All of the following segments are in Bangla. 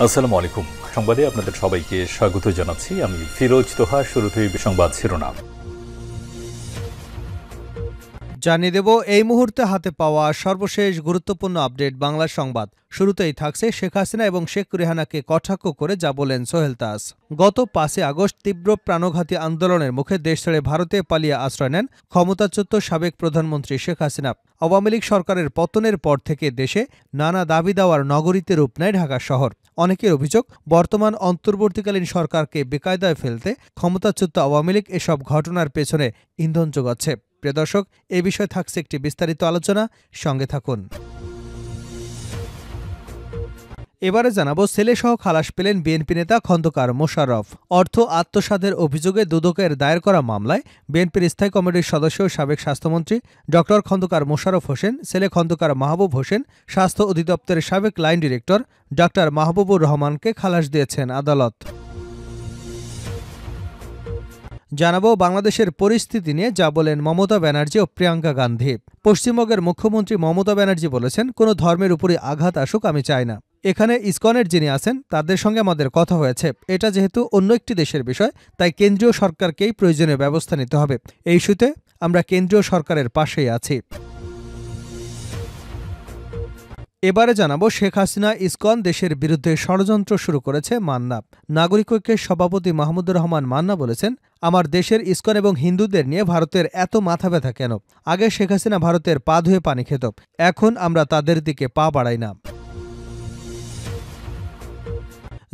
আসসালামু আলাইকুম। সংবাদে আপনাদের সবাইকে স্বাগত জানাচ্ছি। আমি ফিরোজ তোহা। শুরুতেই সংবাদ শিরোনাম জানিয়ে দেব এই মুহূর্তে হাতে পাওয়া সর্বশেষ গুরুত্বপূর্ণ আপডেট বাংলা সংবাদ। শুরুতেই থাকছে শেখ হাসিনা এবং শেখ রেহানাকে কটাক্ষ করে যা বলেন সোহেল তাস। গত ৫ আগস্ট তীব্র প্রাণঘাতী আন্দোলনের মুখে দেশ ছেড়ে ভারতে পালিয়ে আশ্রয় নেন ক্ষমতাচ্যুত সাবেক প্রধানমন্ত্রী শেখ হাসিনা। আওয়ামী লীগ সরকারের পতনের পর থেকে দেশে নানা দাবি দেওয়ার নগরীতে রূপ নেয় ঢাকা শহর। অনেকের অভিযোগ, বর্তমান অন্তর্বর্তীকালীন সরকারকে বেকায়দায় ফেলতে ক্ষমতাচ্যুত আওয়ামী লীগ এসব ঘটনার পেছনে ইন্ধন যোগাচ্ছে। প্রিয় দর্শক, এ বিষয়ে থাকছে একটি বিস্তারিত আলোচনা, সঙ্গে থাকুন। এবারে জানাবো, ছেলেসহ খালাস পেলেন বিএনপি নেতা খন্দকার মোশাররফ। অর্থ আত্মসাতের অভিযোগে দুদকের দায়ের করা মামলায় বিএনপির স্থায়ী কমিটির সদস্য সাবেক স্বাস্থ্যমন্ত্রী ড খন্দকার মোশাররফ হোসেন, ছেলে খন্দকার মাহবুব হোসেন, স্বাস্থ্য অধিদপ্তরের সাবেক লাইন ডিরেক্টর ডা মাহবুবুর রহমানকে খালাস দিয়েছেন আদালত। জানাবো বাংলাদেশের পরিস্থিতি নিয়ে যা বলেন মমতা ব্যানার্জি ও প্রিয়াঙ্কা গান্ধী। পশ্চিমবঙ্গের মুখ্যমন্ত্রী মমতা ব্যানার্জি বলেছেন, কোনো ধর্মের উপরই আঘাত আসুক আমি চাই না। এখানে ইসকনের যিনি আছেন তাদের সঙ্গে আমাদের কথা হয়েছে। এটা যেহেতু অন্য একটি দেশের বিষয়, তাই কেন্দ্রীয় সরকারকেই প্রয়োজনীয় ব্যবস্থা নিতে হবে। এই ইস্যুতে আমরা কেন্দ্রীয় সরকারের পাশেই আছি। এবারে জানাবো, শেখ হাসিনা ইসকন দেশের বিরুদ্ধে ষড়যন্ত্র শুরু করেছে মান্না। নাগরিক ঐক্যের সভাপতি মাহমুদুর রহমান মান্না বলেছেন, আমার দেশের ইসকন এবং হিন্দুদের নিয়ে ভারতের এত মাথা ব্যথা কেন? আগে শেখ হাসিনা ভারতের পা ধুয়ে পানি খেত, এখন আমরা তাদের দিকে পা বাড়াই না।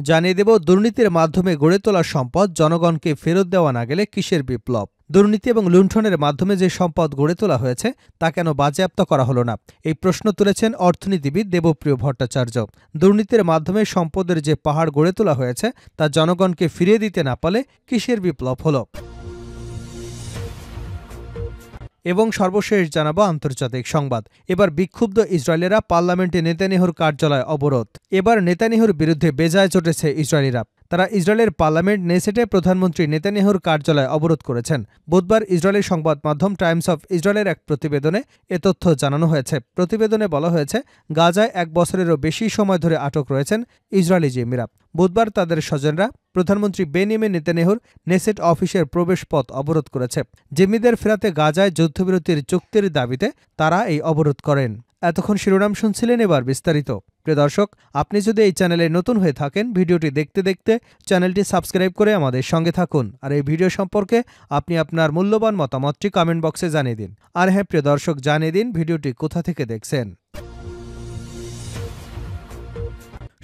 জানিয়ে দেব, দুর্নীতির মাধ্যমে গড়ে তোলা সম্পদ জনগণকে ফেরত দেওয়া না গেলে কিসের বিপ্লব? দুর্নীতি এবং লুণ্ঠনের মাধ্যমে যে সম্পদ গড়ে তোলা হয়েছে তা কেন বাজেয়াপ্ত করা হলো না? এই প্রশ্ন তুলেছেন অর্থনীতিবিদ দেবপ্রিয় ভট্টাচার্য। দুর্নীতির মাধ্যমে সম্পদের যে পাহাড় গড়ে তোলা হয়েছে তা জনগণকে ফিরিয়ে দিতে না পারলে কিসের বিপ্লব হলো? এবং সর্বশেষ জানাবো আন্তর্জাতিক সংবাদ। এবার বিক্ষুব্ধ ইসরায়েলিরা পার্লামেন্টে নেতানিয়াহুর কার্যালয় অবরোধ। এবার নেতানিয়াহুর বিরুদ্ধে বেজায় চটেছে ইসরায়েলিরা। তারা ইসরায়েলের পার্লামেন্ট নেসেটে প্রধানমন্ত্রী নেতানিয়াহুর কার্যালয় অবরোধ করেছেন। বুধবার ইসরায়েলের সংবাদ মাধ্যম টাইমস অফ ইসরায়েলের এক প্রতিবেদনে এ তথ্য জানানো হয়েছে। প্রতিবেদনে বলা হয়েছে, গাজায় 1 বছরেরও বেশি সময় ধরে আটক রয়েছেন ইসরায়েলি জিম্মিরা। বুধবার তাদের স্বজনরা প্রধানমন্ত্রী বেনিয়ামিন নেতানিয়াহুর নেসেট অফিসের প্রবেশপথ অবরোধ করেছে। জিম্মিদের ফেরাতে গাজায় যুদ্ধবিরতির চুক্তির দাবিতে তারা এই অবরোধ করেন। এতক্ষণ শিরোনাম শুনছিলেন, এবার বিস্তারিত। প্রিয় দর্শক, আপনি যদি এই চ্যানেলে নতুন হয়ে থাকেন, ভিডিওটি দেখতে দেখতে চ্যানেলটি সাবস্ক্রাইব করে আমাদের সঙ্গে থাকুন। আর এই ভিডিও সম্পর্কে আপনি আপনার মূল্যবান মতামতটি কমেন্ট বক্সে জানিয়ে দিন। আর হ্যাঁ প্রিয় দর্শক, জানিয়ে দিন ভিডিওটি কোথা থেকে দেখছেন।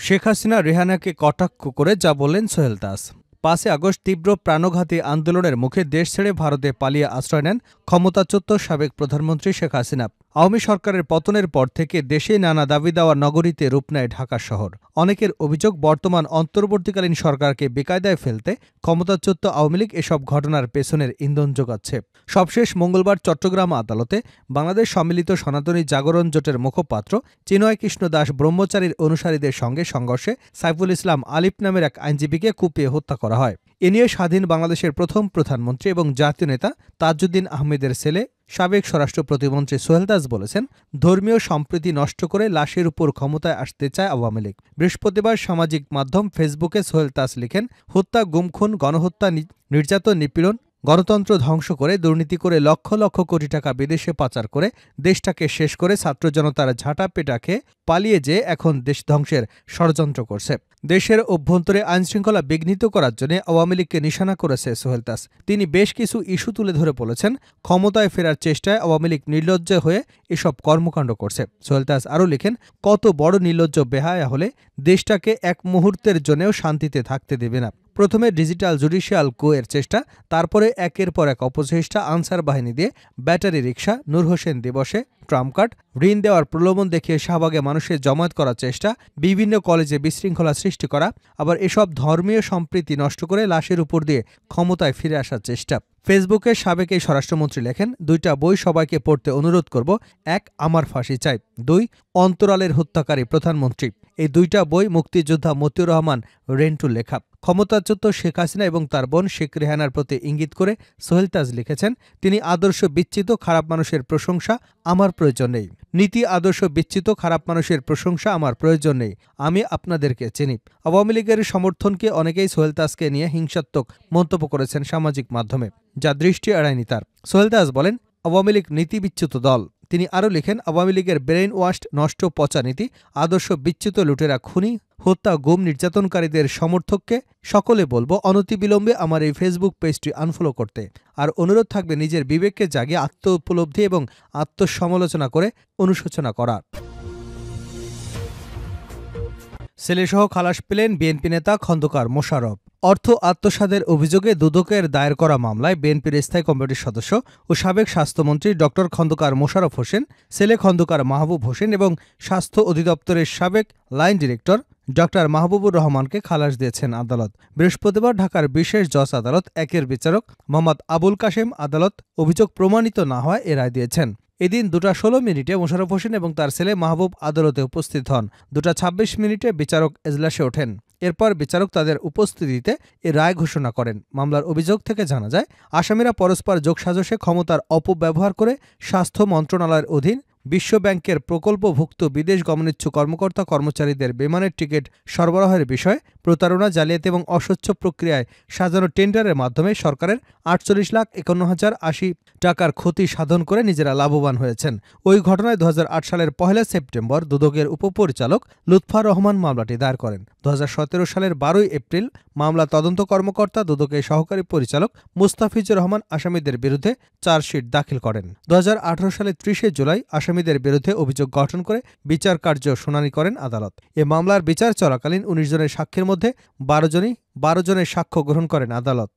শেখ হাসিনা রেহানাকে কটাক্ষ করে যা বললেন সোহেল তাস। ৫ আগস্ট তীব্র প্রাণঘাতী আন্দোলনের মুখে দেশ ছেড়ে ভারতে পালিয়ে আশ্রয় নেন ক্ষমতাচ্যুত সাবেক প্রধানমন্ত্রী শেখ হাসিনা। আওয়ামী সরকারের পতনের পর থেকে দেশে নানা দাবি দেওয়ার নগরীতে রূপ নেয় ঢাকা শহর। অনেকের অভিযোগ, বর্তমান অন্তর্বর্তীকালীন সরকারকে বেকায়দায় ফেলতে ক্ষমতাচ্যুত আওয়ামী লীগ এসব ঘটনার পেছনের ইন্ধন যোগাচ্ছে। সবশেষ মঙ্গলবার চট্টগ্রাম আদালতে বাংলাদেশ সম্মিলিত সনাতনী জাগরণ জোটের মুখপাত্র চিন্ময় কৃষ্ণ দাস ব্রহ্মচারীর অনুসারীদের সঙ্গে সংঘর্ষে সাইফুল ইসলাম আলিফ নামের এক আইনজীবীকে কুপিয়ে হত্যা করা হয়। এ নিয়ে স্বাধীন বাংলাদেশের প্রথম প্রধানমন্ত্রী এবং জাতীয় নেতা তাজউদ্দিন আহমেদের ছেলে সাবেক স্বরাষ্ট্র প্রতিমন্ত্রী সোহেল দাস বলেছেন, ধর্মীয় সম্প্রীতি নষ্ট করে লাশের উপর ক্ষমতায় আসতে চায় আওয়ামী লীগ। বৃহস্পতিবার সামাজিক মাধ্যম ফেসবুকে সোহেল দাস লিখেন, হত্যা, গুম, খুন, গণহত্যা, নির্যাতন, নিপীড়ন, গণতন্ত্র ধ্বংস করে, দুর্নীতি করে লক্ষ লক্ষ কোটি টাকা বিদেশে পাচার করে, দেশটাকে শেষ করে ছাত্র জনতার ঝাঁটা পেটা খেয়ে পালিয়ে যেয়ে এখন দেশ ধ্বংসের ষড়যন্ত্র করছে। দেশের অভ্যন্তরে আইনশৃঙ্খলা বিঘ্নিত করার জন্য আওয়ামী লীগকে নিশানা করেছে সোহেল দাস। তিনি বেশ কিছু ইস্যু তুলে ধরে বলেছেন, ক্ষমতায় ফেরার চেষ্টায় আওয়ামী লীগ নির্লজ্জ হয়ে এসব কর্মকাণ্ড করছে। সোহেল দাস আরও লিখেন, কত বড় নির্লজ্জ বেহায়া হলে দেশটাকে এক মুহূর্তের জন্যও শান্তিতে থাকতে দেবে না। প্রথমে ডিজিটাল জুডিশিয়াল কুয়ের চেষ্টা, তারপরে একের পর এক অপচেষ্টা, আনসার বাহিনী দিয়ে ব্যাটারি রিকশা, নূর হোসেন দিবসে ট্রাম্প কার্ড, ঋণ দেওয়ার প্রলোভন দেখিয়ে শাহবাগে মানুষের জমায়েত করার চেষ্টা, বিভিন্ন কলেজে বিশৃঙ্খলা সৃষ্টি করা, আবার এসব ধর্মীয় সম্প্রীতি নষ্ট করে লাশের উপর দিয়ে ক্ষমতায় ফিরে আসার চেষ্টা। ফেসবুকে সাবেক এই স্বরাষ্ট্রমন্ত্রী লেখেন, 2টা বই সবাইকে পড়তে অনুরোধ করব। 1, আমার ফাঁসি চাই। 2, অন্তরালের হত্যাকারী প্রধানমন্ত্রী। এই 2টা বই মুক্তিযোদ্ধা মতিউর রহমান রেন্টুর লেখা। ক্ষমতাচ্যুত শেখ হাসিনা এবং তার বোন শেখ রেহানার প্রতি ইঙ্গিত করে সোহেল তাজ লিখেছেন, তিনি আদর্শ বিচ্যুত খারাপ মানুষের প্রশংসা আমার প্রয়োজন নেই। নীতি আদর্শ বিচ্যুত খারাপ মানুষের প্রশংসা আমার প্রয়োজন নেই। আমি আপনাদেরকে চিনি। আওয়ামী লীগের সমর্থনকে অনেকেই সোহেল তাজকে নিয়ে হিংসাত্মক মন্তব্য করেছেন সামাজিক মাধ্যমে, যা দৃষ্টি এড়ায়নি তার। সোহেল তাজ বলেন, আওয়ামী লীগ নীতি বিচ্যুত দল। তিনি আরও লিখেন, আওয়ামী লীগের ব্রেইন ওয়াশড নষ্ট পচা নীতি, আদর্শ বিচ্যুত লুটেরা খুনি, হত্যা, গুম, নির্যাতনকারীদের সমর্থককে সকলে বলবো অনতিবিলম্বে আমার এই ফেসবুক পেজটি আনফলো করতে। আর অনুরোধ থাকবে নিজের বিবেককে জাগিয়ে আত্ম উপলব্ধি এবং আত্মসমালোচনা করে অনুশোচনা করার। ছেলেসহ খালাস পেলেন বিএনপি নেতা খন্দকার মোশাররফ। অর্থ আত্মসাতের অভিযোগে দুদকের দায়ের করা মামলায় বিএনপির স্থায়ী কমিটির সদস্য ও সাবেক স্বাস্থ্যমন্ত্রী ড খন্দকার মোশাররফ হোসেন, ছেলে খন্দকার মাহবুব হোসেন এবং স্বাস্থ্য অধিদপ্তরের সাবেক লাইন ডিরেক্টর ড মাহবুবুর রহমানকে খালাস দিয়েছেন আদালত। বৃহস্পতিবার ঢাকার বিশেষ জজ আদালত ১-এর বিচারক মোহাম্মদ আবুল কাশেম আদালত অভিযোগ প্রমাণিত না হওয়ায় এ রায় দিয়েছেন। এদিন 2:16 মোশাররফ হোসেন এবং তার ছেলে মাহবুব আদালতে উপস্থিত হন। 2:26 বিচারক এজলাসে ওঠেন। এরপর বিচারক তাদের উপস্থিতিতে এ রায় ঘোষণা করেন। মামলার অভিযোগ থেকে জানা যায়, আসামিরা পরস্পর যোগসাজশে ক্ষমতার অপব্যবহার করে স্বাস্থ্য মন্ত্রণালয়ের অধীন বিশ্ব ব্যাংকের প্রকল্পভুক্ত বিদেশ গমনেচ্ছু কর্মকর্তা কর্মচারীদের বিমানের টিকিট সরবরাহের বিষয়ে প্রতারণা, জালিয়াতি এবং অস্বচ্ছ প্রক্রিয়ায় সাজানো টেন্ডারের মাধ্যমে সরকারের ৪৮,৫১,০৮০ টাকার ক্ষতি সাধন করে নিজেরা লাভবান হয়েছেন। ওই ঘটনায় ২০০৮ সালের ১ সেপ্টেম্বর দুদকের উপপরিচালক লুৎফা রহমান মামলাটি দায়ের করেন। ২০১৭ সালের ১২ এপ্রিল মামলা তদন্ত কর্মকর্তা দুদকের সহকারী পরিচালক মুস্তাফিজুর রহমান আসামিদের বিরুদ্ধে চার্জশিট দাখিল করেন। ২০১৮ সালের ৩০ জুলাই আসামিদের বিরুদ্ধে অভিযোগ গঠন করে বিচার কার্য শুনানি করেন আদালত। এ মামলার বিচার চলাকালীন ১৯ জনের সাক্ষীর মধ্যে ১২ জনের সাক্ষ্য গ্রহণ করেন আদালত।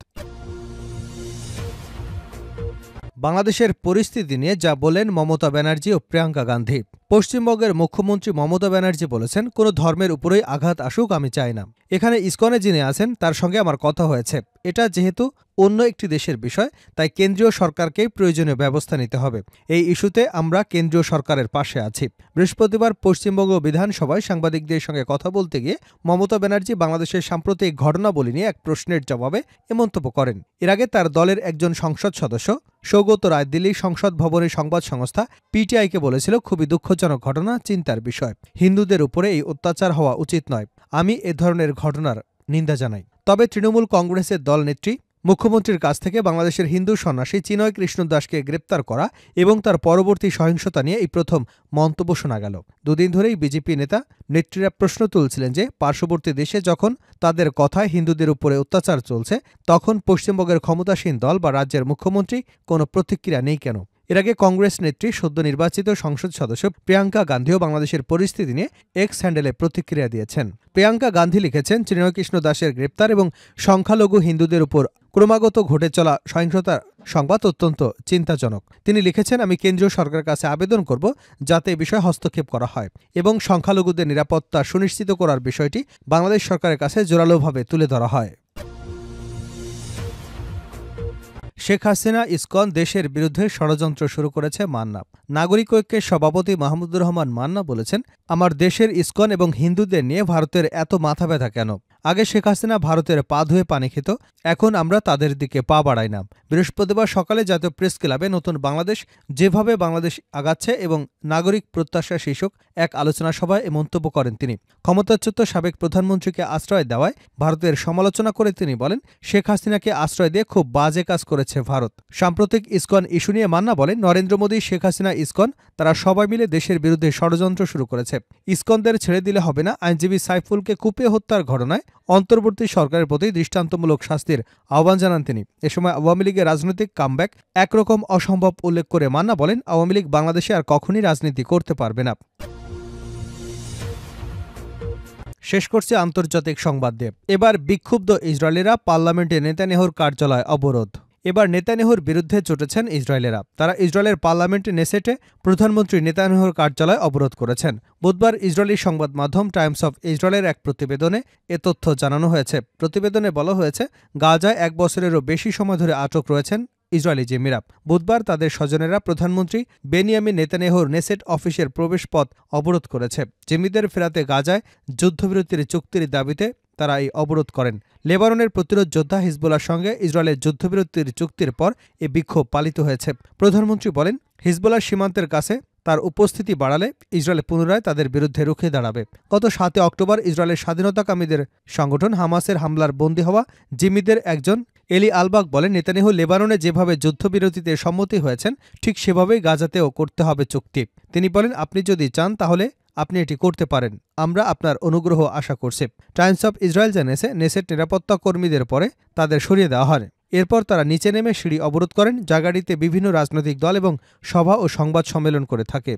বাংলাদেশের পরিস্থিতি নিয়ে যা বলেন মমতা ব্যানার্জি ও প্রিয়াঙ্কা গান্ধী। পশ্চিমবঙ্গের মুখ্যমন্ত্রী মমতা ব্যানার্জি বলেছেন, কোনো ধর্মের উপরেই আঘাত আসুক আমি চাই না। এখানে ইসকনে যিনি আছেন তার সঙ্গে আমার কথা হয়েছে। এটা যেহেতু অন্য একটি দেশের বিষয়, তাই কেন্দ্রীয় সরকারকেই প্রয়োজনীয় ব্যবস্থা নিতে হবে। এই ইস্যুতে আমরা কেন্দ্রীয় সরকারের পাশে আছি। বৃহস্পতিবার পশ্চিমবঙ্গ বিধানসভায় সাংবাদিকদের সঙ্গে কথা বলতে গিয়ে মমতা ব্যানার্জি বাংলাদেশের সাম্প্রতিক ঘটনাবলী নিয়ে এক প্রশ্নের জবাবে এ মন্তব্য করেন। এর আগে তার দলের একজন সংসদ সদস্য সৌগত রায় দিল্লি সংসদ ভবনের সংবাদ সংস্থা পিটিআইকে বলেছিল, খুবই দুঃখজনক ঘটনা, চিন্তার বিষয়। হিন্দুদের উপরে এই অত্যাচার হওয়া উচিত নয়। আমি এ ধরনের ঘটনার নিন্দা জানাই। তবে তৃণমূল কংগ্রেসের দলনেত্রী মুখ্যমন্ত্রীর কাছ থেকে বাংলাদেশের হিন্দু সন্ন্যাসী চিনয় কৃষ্ণ দাসকে গ্রেপ্তার করা এবং তার পরবর্তী সহিংসতা নিয়ে এই প্রথম মন্তব্য শোনা গেল। দুদিন ধরেই বিজেপি নেতা নেত্রীরা প্রশ্ন তুলছিলেন যে পার্শ্ববর্তী দেশে যখন তাদের কথায় হিন্দুদের উপরে অত্যাচার চলছে, তখন পশ্চিমবঙ্গের ক্ষমতাসীন দল বা রাজ্যের মুখ্যমন্ত্রী কোনো প্রতিক্রিয়া নেই কেন। এর আগে কংগ্রেস নেত্রী সদ্য নির্বাচিত সংসদ সদস্য প্রিয়াঙ্কা গান্ধীও বাংলাদেশের পরিস্থিতি নিয়ে এক্স হ্যান্ডেলে প্রতিক্রিয়া দিয়েছেন। প্রিয়াঙ্কা গান্ধী লিখেছেন, চিনয়কৃষ্ণ দাসের গ্রেপ্তার এবং সংখ্যালঘু হিন্দুদের উপর ক্রমাগত ঘটে চলা সহিংসতার সংবাদ অত্যন্ত চিন্তাজনক। তিনি লিখেছেন, আমি কেন্দ্রীয় সরকারের কাছে আবেদন করব যাতে এ বিষয়ে হস্তক্ষেপ করা হয় এবং সংখ্যালঘুদের নিরাপত্তা সুনিশ্চিত করার বিষয়টি বাংলাদেশ সরকারের কাছে জোরালোভাবে তুলে ধরা হয়। শেখ হাসিনা ইসকন দেশের বিরুদ্ধে ষড়যন্ত্র শুরু করেছে মান্না। নাগরিক ঐক্যের সভাপতি মাহমুদুর রহমান মান্না বলেছেন, আমার দেশের ইসকন এবং হিন্দুদের নিয়ে ভারতের এত মাথা ব্যথা কেন? আগে শেখ হাসিনা ভারতের পা ধুয়ে পানি খেত, এখন আমরা তাদের দিকে পা বাড়াই না। বৃহস্পতিবার সকালে জাতীয় প্রেস ক্লাবে নতুন বাংলাদেশ যেভাবে বাংলাদেশ আগাচ্ছে এবং নাগরিক প্রত্যাশা শীর্ষক এক আলোচনা সভায় এ মন্তব্য করেন তিনি। ক্ষমতাচ্যুত সাবেক প্রধানমন্ত্রীকে আশ্রয় দেওয়ায় ভারতের সমালোচনা করে তিনি বলেন, শেখ হাসিনাকে আশ্রয় দিয়ে খুব বাজে কাজ করেছে ভারত। সাম্প্রতিক ইসকন ইস্যু নিয়ে মান্না বলেন, নরেন্দ্র মোদী, শেখ হাসিনা, ইসকন তারা সবাই মিলে দেশের বিরুদ্ধে ষড়যন্ত্র শুরু করেছে। ইসকনদের ছেড়ে দিলে হবে না। আইনজীবী সাইফুলকে কুপিয়ে হত্যার ঘটনায় অন্তর্বর্তী সরকারের প্রতি দৃষ্টান্তমূলক শাস্তির আহ্বান জানান তিনি। এ সময় আওয়ামী লীগের রাজনৈতিক কামব্যাক একরকম অসম্ভব উল্লেখ করে মান্না বলেন, আওয়ামী লীগ বাংলাদেশে আর কখনই রাজনীতি করতে পারবে না। শেষ করছে আন্তর্জাতিক সংবাদ দিয়ে। এবার বিক্ষুব্ধ ইসরায়েলিরা পার্লামেন্টে নেতানিয়াহুর কার্যালয় অবরোধ। এবার নেতানিয়াহুর বিরুদ্ধে চটেছেন ইসরায়েলিরা। তারা ইসরায়েলের পার্লামেন্টে নেসেটে প্রধানমন্ত্রী নেতানিয়াহুর কার্যালয় অবরোধ করেছেন। বুধবার ইসরায়েলি সংবাদ মাধ্যম টাইমস অফ ইসরায়েলের এক প্রতিবেদনে এ তথ্য জানানো হয়েছে। প্রতিবেদনে বলা হয়েছে, গাজায় ১ বছরেরও বেশি সময় ধরে আটক রয়েছেন ইসরায়েলি জিম্মিরা। বুধবার তাদের স্বজনেরা প্রধানমন্ত্রী বেনিয়ামিন নেতানিয়াহুর নেসেট অফিসের প্রবেশপথ অবরোধ করেছে। জিম্মিদের ফেরাতে গাজায় যুদ্ধবিরতির চুক্তির দাবিতে তারা এই অবরোধ করেন। লেবাননের প্রতিরোধ যোদ্ধা হিজবুল্লাহর সঙ্গে ইসরায়েলের যুদ্ধবিরতির চুক্তির পর এ বিক্ষোভ পালিত হয়েছে। প্রধানমন্ত্রী বলেন, হিজবুল্লাহ সীমান্তের কাছে তার উপস্থিতি বাড়ালে ইসরায়েল পুনরায় তাদের বিরুদ্ধে রুখে দাঁড়াবে। গত ৭ অক্টোবর ইসরায়েলের স্বাধীনতাকামীদের সংগঠন হামাসের হামলার বন্দী হওয়া জিম্মিদের একজন এলি আলবাগ বলেন, নেতানিয়াহু লেবাননে যেভাবে যুদ্ধবিরতিতে সম্মতি হয়েছেন ঠিক সেভাবেই গাজাতেও করতে হবে চুক্তি। তিনি বলেন, আপনি যদি চান তাহলে আপনি এটি করতে পারেন, আমরা আপনার অনুগ্রহ আশা করছি। টাইমস অফ ইসরায়েল জানিয়েছে, নেসেট নিরাপত্তা কর্মীদের পরে তাদের সরিয়ে দেওয়া হয়। এরপর তারা নিচে নেমে সিঁড়ি অবরোধ করেন। জায়গাটিতে বিভিন্ন রাজনৈতিক দল এবং সভা ও সংবাদ সম্মেলন করে থাকে।